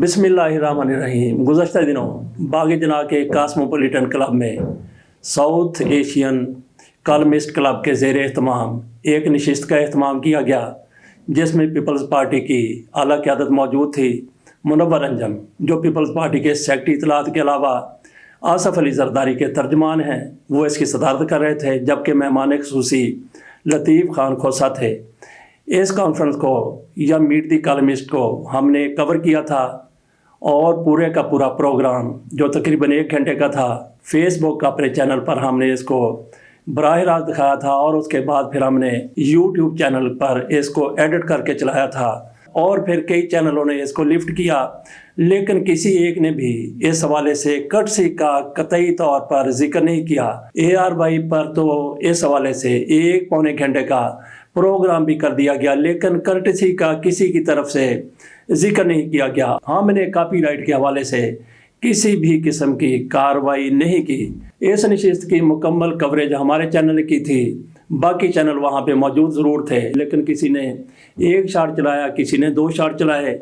बिस्मिल्लाहिर्रहमानिर्रहीम। गुज़श्ता दिनों बाग जना के कास्मोपोलिटन क्लब में साउथ एशियन कॉलमिस्ट क्लब के ज़ेर एहतमाम एक नशिस्त का एहतमाम किया गया, जिसमें पीपल्स पार्टी की आला क़यादत मौजूद थी। मुनव्वर अंजम जो पीपल्स पार्टी के सेक्रेटरी इत्तलात के अलावा आसफ़ अली ज़रदारी के तर्जमान हैं, वो इसकी सदारत कर रहे थे, जबकि मेहमान ख़ुसूसी लतीफ़ खान खोसा थे। इस कॉन्फ्रेंस को या मीट दी कॉलमिस्ट को हमने कवर किया था और पूरे का पूरा प्रोग्राम जो तकरीबन 1 घंटे का था, फेसबुक का अपने चैनल पर हमने इसको बराह रास्त दिखाया था और उसके बाद फिर हमने यूट्यूब चैनल पर इसको एडिट करके चलाया था और फिर कई चैनलों ने इसको लिफ्ट किया, लेकिन किसी एक ने भी इस हवाले से कटसी का कतई तौर पर जिक्र नहीं किया। ARY पर तो इस हवाले से 1 पौने घंटे का प्रोग्राम भी कर दिया गया, लेकिन कर्टसी का किसी की तरफ से जिक्र नहीं किया गया। हमने कॉपीराइट के हवाले से किसी भी किस्म की कार्रवाई नहीं की। इस नशिस्त की मुकम्मल कवरेज हमारे चैनल ने की थी, बाकी चैनल वहाँ पे मौजूद ज़रूर थे, लेकिन किसी ने 1 शॉट चलाया, किसी ने 2 शॉट चलाए।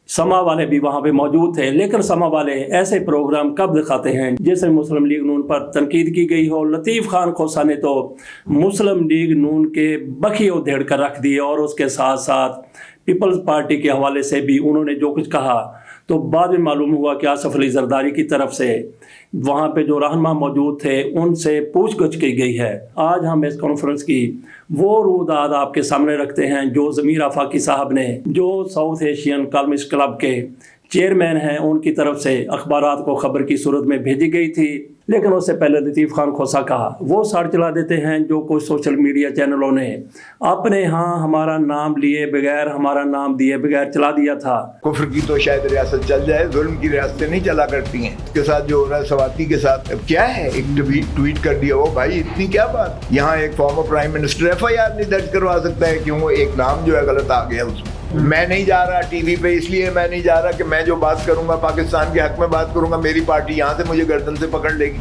समा वाले भी वहाँ पे मौजूद थे, लेकिन समा वाले ऐसे प्रोग्राम कब दिखाते हैं जिसमें मुस्लिम लीग नून पर तनकीद की गई हो। लतीफ़ खान खोसा ने तो मुस्लिम लीग नून के बखिए उधेड़ कर रख दिए और उसके साथ साथ पीपल्स पार्टी के हवाले से भी उन्होंने जो कुछ कहा, तो बाद में मालूम हुआ कि आसफ़ अली ज़रदारी की तरफ से वहाँ पे जो रहनुमा मौजूद थे उनसे पूछगछ की गई है। आज हम इस कॉन्फ्रेंस की वो रूदाद आपके सामने रखते हैं जो ज़मीर आफाकी साहब ने, जो साउथ एशियन कॉलमिस्ट क्लब के चेयरमैन हैं, उनकी तरफ से अखबारात को ख़बर की सूरत में भेजी गई थी। लेकिन उससे पहले लतीफ़ खान खोसा का वो साड़ चला देते हैं जो कुछ सोशल मीडिया चैनलों ने अपने यहाँ हमारा नाम लिए बगैर, हमारा नाम दिए बगैर चला दिया था। कुफ्र की तो शायद रियासत चल जाए, जुल्म की रियासतें नहीं चला करती हैं। इसके साथ जो हो रहा है सवाती के साथ, अब क्या है, एक ट्वीट कर दिया, वो भाई इतनी क्या बात। यहाँ एक फॉर्मर प्राइम मिनिस्टर FIR नहीं दर्ज करवा सकता है क्यों? एक नाम जो है गलत आ गया उसमें। मैं नहीं जा रहा टीवी पे, इसलिए मैं नहीं जा रहा कि मैं जो बात करूंगा पाकिस्तान के हक में बात करूंगा, मेरी पार्टी यहाँ से मुझे गर्दन से पकड़ लेगी।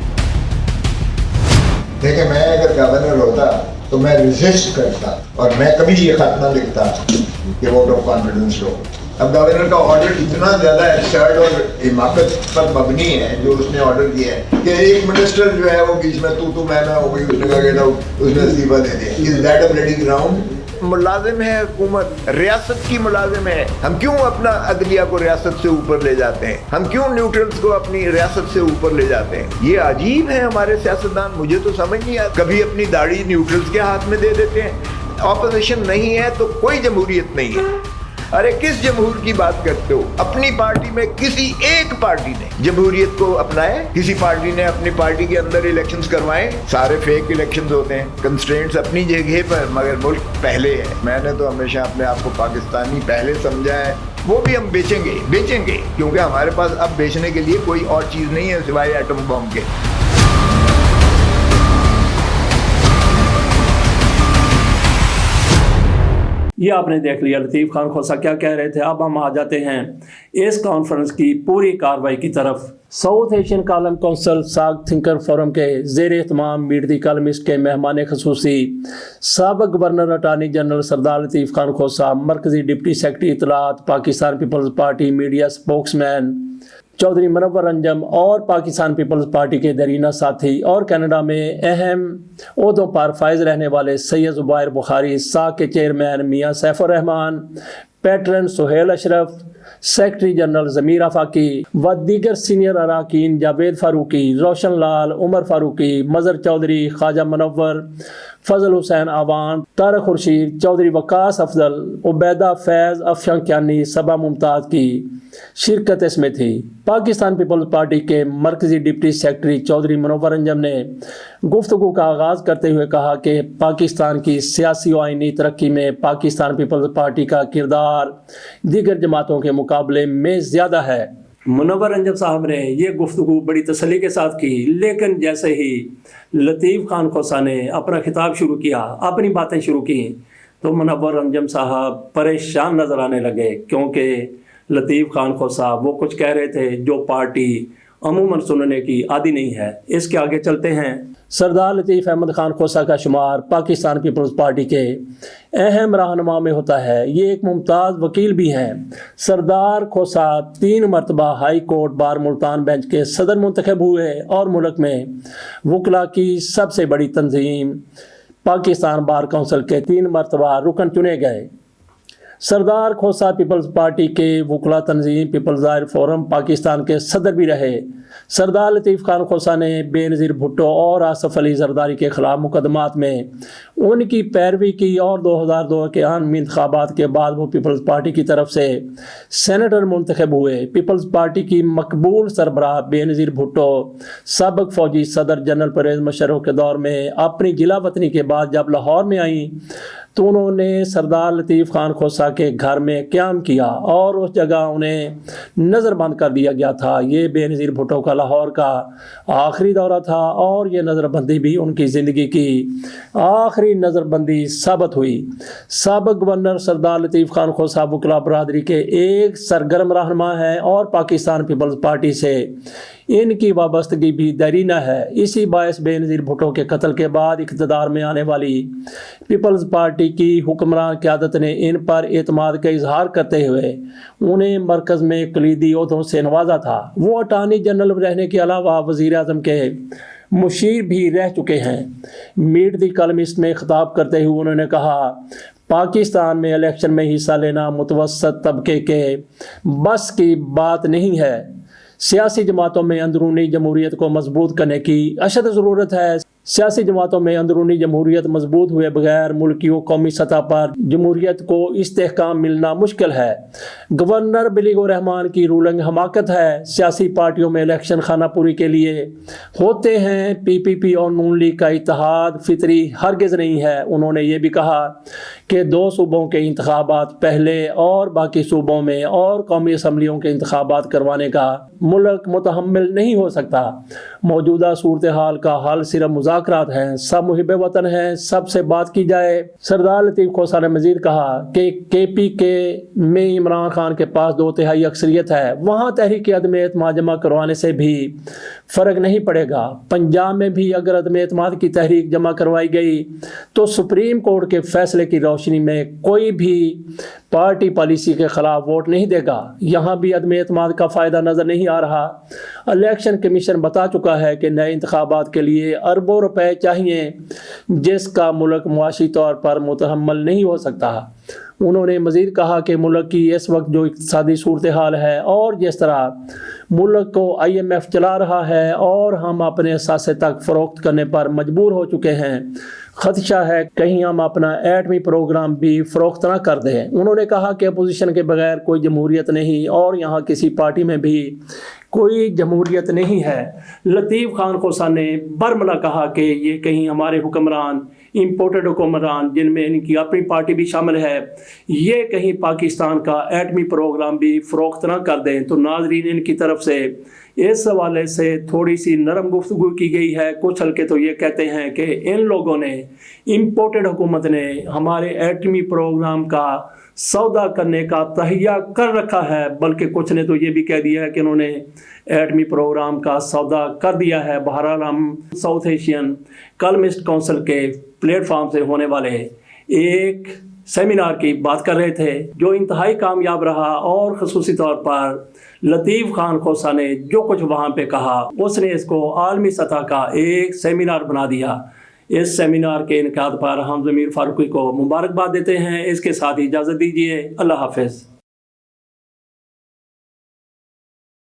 देखिए, मैं अगर गवर्नर होता तो मैं रेजिस्ट करता और मैं कभी ये खत ना लिखता कि वोट ऑफ कॉन्फिडेंस लो। अब गवर्नर का ऑर्डर इतना ज्यादा एब्सर्ड और हिमाकत पर मबनी है जो उसने ऑर्डर किया है कि एक मिनिस्टर जो है वो बीच में तू मैं हो गई, उसने कहा उसने इस्तीफा दे दिया। Is that a bloody ground? मुलाजिम है हुकूमत, रियासत की मुलाजिम है। हम क्यों अपना अदलिया को रियासत से ऊपर ले जाते हैं? हम क्यों न्यूट्रल्स को अपनी रियासत से ऊपर ले जाते हैं? ये अजीब है हमारे सियासतदान, मुझे तो समझ नहीं आता। कभी अपनी दाढ़ी न्यूट्रल्स के हाथ में दे देते हैं। ऑपोजिशन नहीं है तो कोई जमहूरियत नहीं है। अरे किस जमहूर की बात करते हो? अपनी पार्टी में किसी एक पार्टी ने जमहूरियत को अपनाया? किसी पार्टी ने अपनी पार्टी के अंदर इलेक्शंस करवाए? सारे फेक इलेक्शंस होते हैं। कंस्ट्रेंट्स अपनी जगह पर, मगर मुल्क पहले है। मैंने तो हमेशा अपने आप को पाकिस्तानी पहले समझा है। वो भी हम बेचेंगे क्योंकि हमारे पास अब बेचने के लिए कोई और चीज़ नहीं है सिवाय एटम बम के। ये आपने देख लिया लतीफ़ खान खोसा क्या कह रहे थे। अब हम आ जाते हैं इस कॉन्फ्रेंस की पूरी कार्रवाई की तरफ। South Asian column council SAAG thinker forum के ज़ेर एहतमाम मीट दी कॉलमिस्ट के मेहमान ख़ुसूसी साबिक़ governor attorney general Sardar Latif Khan Khosa, मरकज़ी डिप्टी सेक्रेटरी इत्तलात Pakistan peoples party media spokesman Chaudhry Munawwar Anjum और पाकिस्तान पीपल्स पार्टी के दरीना साथी और कनाडा में अहम ओहदों पर फायज रहने वाले सैयद ज़ुबैर बुखारी, साग के chairman Mian Saifur Rahman, patron Suhail Ashraf, secretary general Zameer Afaqi व दीगर सीनियर अरकान जावेद फारूकी, रोशन लाल, उमर फारूकी, मज़र चौधरी, ख्वाजा मुनव्वर, फजल हुसैन आवान, तारक खुर्शीद चौधरी, वकास अफजल, उबैदा फैज़, अफशंक्यानी, सबा मुमताज़ की शिरकत इसमें थी। पाकिस्तान पीपल्स पार्टी के मरकज़ी डिप्टी सेक्रेटरी चौधरी मुनव्वर अंजम ने गुफ्तगू का आगाज़ करते हुए कहा कि पाकिस्तान की सियासी और आइनी तरक्की में पाकिस्तान पीपल्स पार्टी का किरदार दीगर जमातों के मुकाबले में ज़्यादा है। मुनव्वर अंजम साहब ने ये गुफ्तगू बड़ी तसल्ली के साथ की, लेकिन जैसे ही लतीफ़ खान खोसा ने अपना खिताब शुरू किया, अपनी बातें शुरू की, तो मुनव्वर अंजम साहब परेशान नज़र आने लगे, क्योंकि लतीफ़ खान खोसा वो कुछ कह रहे थे जो पार्टी अमूमन सुनने की आदी नहीं है। इसके आगे चलते हैं। سردار لطیف احمد خان کھوسہ کا شمار پاکستان پیپلز پارٹی کے اہم رہنما میں ہوتا ہے۔ یہ ایک ممتاز وکیل بھی ہیں۔ سردار کھوسہ 3 مرتبہ high court bar Multan bench کے صدر منتخب ہوئے اور ملک میں وکلاء کی سب سے بڑی تنظیم پاکستان بار کونسل کے 3 مرتبہ رکن چنے گئے۔ سردار کھوسہ پیپلز پارٹی کے وکلاء تنظیم پیپلز دائر فورم پاکستان کے صدر بھی رہے۔ سردار لطیف خان کھوسہ نے بے نظیر بھٹو اور آصف علی زرداری کے خلاف مقدمات میں ان کی پیروی کی اور 2002 کے عام انتخابات کے بعد وہ پیپلز پارٹی کی طرف سے سینیٹر منتخب ہوئے۔ پیپلز پارٹی کی مقبول سربراہ بے نظیر بھٹو سابق فوجی صدر جنرل پرویز مشرف کے دور میں اپنی جلا وطنی کے بعد جب لاہور میں آئیں تو انہوں نے سردار لطیف خان کھوسہ کے گھر میں قیام کیا اور اس جگہ انہیں نظر بند کر دیا گیا تھا۔ یہ بے نظیر بھٹو کا لاہور کا آخری دورہ تھا اور یہ نظر بندی بھی ان کی زندگی کی آخری نظر بندی ثابت ہوئی۔ سابق گورنر سردار لطیف خان کھوسہ وکلاء برادری کے ایک سرگرم رہنما ہے اور پاکستان پیپلز پارٹی سے ان کی وابستگی بھی دیرینہ ہے۔ اسی باعث بے نظیر بھٹو کے قتل کے بعد اقتدار میں آنے والی پیپلز پارٹی کی حکمران قیادت نے ان پر اعتماد کا اظہار کرتے ہوئے انہیں مرکز میں کلیدی عہدوں سے نوازا تھا۔ وہ اٹارنی جنرل رہنے کے علاوہ وزیر اعظم کے مشیر بھی رہ چکے ہیں۔ میٹ دی کالمسٹ میں خطاب کرتے ہوئے انہوں نے کہا، پاکستان میں الیکشن میں حصہ لینا متوسط طبقے کے بس کی بات نہیں ہے۔ سیاسی جماعتوں میں اندرونی جمہوریت کو مضبوط کرنے کی اشد ضرورت ہے۔ سیاسی جماعتوں میں اندرونی جمہوریت مضبوط ہوئے بغیر ملکی و قومی سطح پر جمہوریت کو استحکام ملنا مشکل ہے۔ گورنر بلیغ الرحمان کی رولنگ حماقت ہے۔ سیاسی پارٹیوں میں الیکشن خانہ پوری کے لیے ہوتے ہیں۔ پی پی پی اور نون لیگ کا اتحاد فطری ہرگز نہیں ہے۔ انہوں نے یہ بھی کہا کہ 2 صوبوں کے انتخابات پہلے اور باقی صوبوں میں اور قومی اسمبلیوں کے انتخابات کروانے کا ملک متحمل نہیں ہو سکتا۔ موجودہ صورتحال کا حل صرف مذاکرات ہیں۔ سب محب وطن ہیں، سب سے بات کی جائے۔ سردار لطیف کھوسہ نے مزید کہا کہ کے پی کے میں عمران خان کے پاس 2/3 اکثریت ہے، وہاں تحریک عدم اعتماد جمع کروانے سے بھی فرق نہیں پڑے گا۔ پنجاب میں بھی اگر عدم اعتماد کی تحریک جمع کروائی گئی تو سپریم کورٹ کے فیصلے کی روشنی میں کوئی بھی پارٹی پالیسی کے خلاف ووٹ نہیں دے گا۔ یہاں بھی عدم اعتماد کا فائدہ نظر نہیں آ رہا۔ الیکشن کمیشن بتا چکا ہے کہ نئے انتخابات کے لیے اربوں روپے چاہیے، جس کا ملک معاشی طور پر متحمل نہیں ہو سکتا۔ انہوں نے مزید کہا کہ ملک کی اس وقت جو اقتصادی صورتحال ہے اور جس طرح ملک کو IMF چلا رہا ہے اور ہم اپنے اثاثے تک فروخت کرنے پر مجبور ہو چکے ہیں، خدشہ ہے کہیں ہم اپنا ایٹمی پروگرام بھی فروخت نہ کر دیں۔ انہوں نے کہا کہ اپوزیشن کے بغیر کوئی جمہوریت نہیں اور یہاں کسی پارٹی میں بھی کوئی جمہوریت نہیں ہے۔ لطیف خان کھوسہ نے برملا کہا کہ یہ کہیں ہمارے حکمران امپورٹڈ حکمران جن میں ان کی اپنی پارٹی بھی شامل ہے، یہ کہیں پاکستان کا ایٹمی پروگرام بھی فروخت نہ کر دیں۔ تو ناظرین، ان کی طرف سے اس حوالے سے تھوڑی سی نرم گفتگو کی گئی ہے۔ کچھ حلقے تو یہ کہتے ہیں کہ ان لوگوں نے، امپورٹڈ حکومت نے ہمارے ایٹمی پروگرام کا سودا کرنے کا تہیہ کر رکھا ہے، بلکہ کچھ نے تو یہ بھی کہہ دیا ہے کہ انہوں نے ایٹمی پروگرام کا سودا کر دیا ہے۔ بہرحال ہم ساؤتھ ایشین کالمسٹ کونسل کے پلیٹ فارم سے ہونے والے ایک سیمینار کی بات کر رہے تھے جو انتہائی کامیاب رہا، اور خصوصی طور پر لطیف خان کھوسہ نے جو کچھ وہاں پہ کہا اس نے اس کو عالمی سطح کا ایک سیمینار بنا دیا۔ اس سیمینار کے انعقاد پر ہم ضمیر فاروقی کو مبارکباد دیتے ہیں۔ اس کے ساتھ اجازت دیجیے، اللہ حافظ۔